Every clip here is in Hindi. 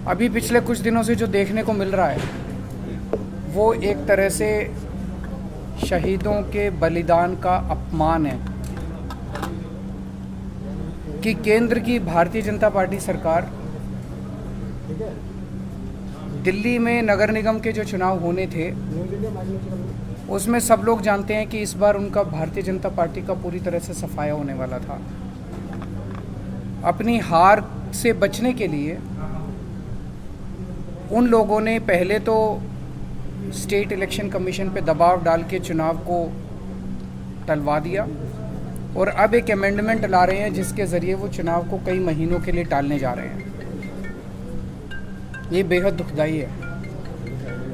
अभी पिछले कुछ दिनों से जो देखने को मिल रहा है वो एक तरह से शहीदों के बलिदान का अपमान है कि केंद्र की भारतीय जनता पार्टी सरकार दिल्ली में नगर निगम के जो चुनाव होने थे उसमें सब लोग जानते हैं कि इस बार उनका भारतीय जनता पार्टी का पूरी तरह से सफाया होने वाला था। अपनी हार से बचने के लिए उन लोगों ने पहले तो स्टेट इलेक्शन कमीशन पे दबाव डाल के चुनाव को टलवा दिया और अब एक अमेंडमेंट ला रहे हैं जिसके ज़रिए वो चुनाव को कई महीनों के लिए टालने जा रहे हैं। ये बेहद दुखदाई है।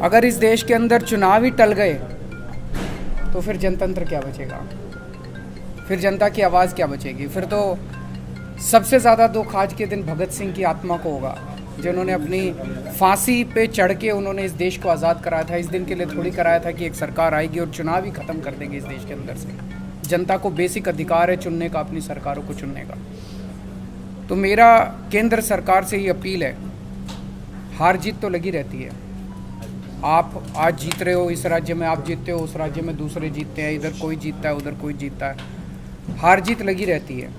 अगर इस देश के अंदर चुनाव ही टल गए तो फिर जनतंत्र क्या बचेगा, फिर जनता की आवाज़ क्या बचेगी। फिर तो सबसे ज़्यादा दुख आज के दिन भगत सिंह की आत्मा को होगा जिन्होंने अपनी फांसी पे चढ़ के उन्होंने इस देश को आज़ाद कराया था। इस दिन के लिए थोड़ी कराया था कि एक सरकार आएगी और चुनाव ही ख़त्म कर देगी इस देश के अंदर से। जनता को बेसिक अधिकार है चुनने का, अपनी सरकारों को चुनने का। तो मेरा केंद्र सरकार से ही अपील है, हार जीत तो लगी रहती है। आप आज जीत रहे हो, इस राज्य में आप जीतते हो, उस राज्य में दूसरे जीतते हैं, इधर कोई जीतता है, उधर कोई जीतता है। हार जीत लगी रहती है।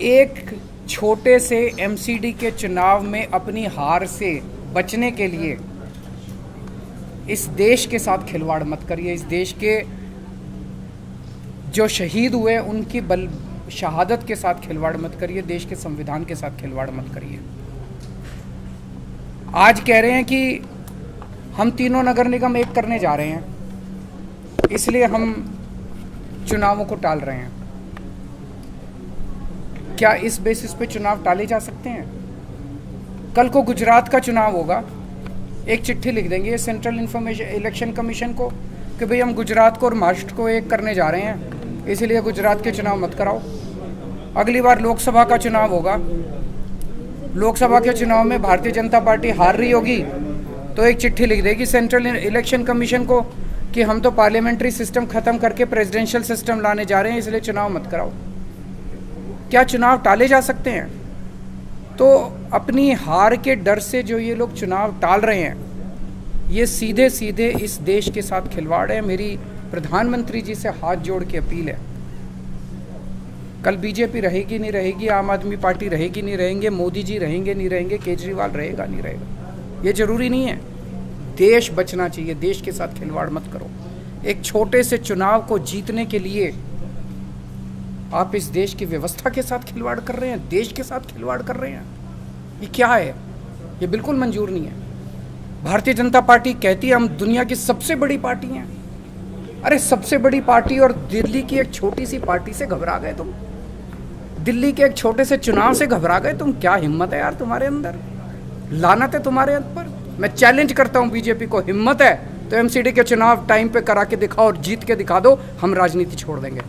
एक छोटे से एमसीडी के चुनाव में अपनी हार से बचने के लिए इस देश के साथ खिलवाड़ मत करिए। इस देश के जो शहीद हुए उनकी शहादत के साथ खिलवाड़ मत करिए। देश के संविधान के साथ खिलवाड़ मत करिए। आज कह रहे हैं कि हम तीनों नगर निगम एक करने जा रहे हैं, इसलिए हम चुनावों को टाल रहे हैं। क्या इस बेसिस पे चुनाव टाले जा सकते हैं? कल को गुजरात का चुनाव होगा, एक चिट्ठी लिख देंगे सेंट्रल इलेक्शन कमीशन को कि भाई हम गुजरात को और महाराष्ट्र को एक करने जा रहे हैं, इसलिए गुजरात के चुनाव मत कराओ। अगली बार लोकसभा का चुनाव होगा, लोकसभा के चुनाव में भारतीय जनता पार्टी हार रही होगी तो एक चिट्ठी लिख देगी सेंट्रल इलेक्शन कमीशन को कि हम तो पार्लियामेंट्री सिस्टम ख़त्म करके प्रेसिडेंशियल सिस्टम लाने जा रहे हैं, इसलिए चुनाव मत कराओ। क्या चुनाव टाले जा सकते हैं? तो अपनी हार के डर से जो ये लोग चुनाव टाल रहे हैं, ये सीधे सीधे इस देश के साथ खिलवाड़ है। मेरी प्रधानमंत्री जी से हाथ जोड़ के अपील है, कल बीजेपी रहेगी नहीं रहेगी, आम आदमी पार्टी रहेगी नहीं रहेंगे, मोदी जी रहेंगे नहीं रहेंगे, केजरीवाल रहेगा नहीं रहेगा, ये ज़रूरी नहीं है। देश बचना चाहिए, देश के साथ खिलवाड़ मत करो। एक छोटे से चुनाव को जीतने के लिए आप इस देश की व्यवस्था के साथ खिलवाड़ कर रहे हैं, देश के साथ खिलवाड़ कर रहे हैं। ये क्या है? ये बिल्कुल मंजूर नहीं है। भारतीय जनता पार्टी कहती है हम दुनिया की सबसे बड़ी पार्टी हैं। अरे सबसे बड़ी पार्टी और दिल्ली की एक छोटी सी पार्टी से घबरा गए तुम? दिल्ली के एक छोटे से चुनाव से घबरा गए तुम? क्या हिम्मत है यार तुम्हारे अंदर, लानत है तुम्हारे ऊपर। मैं चैलेंज करता हूँ बीजेपी को, हिम्मत है तो एमसीडी के चुनाव टाइम पे करा के दिखाओ और जीत के दिखा दो, हम राजनीति छोड़ देंगे।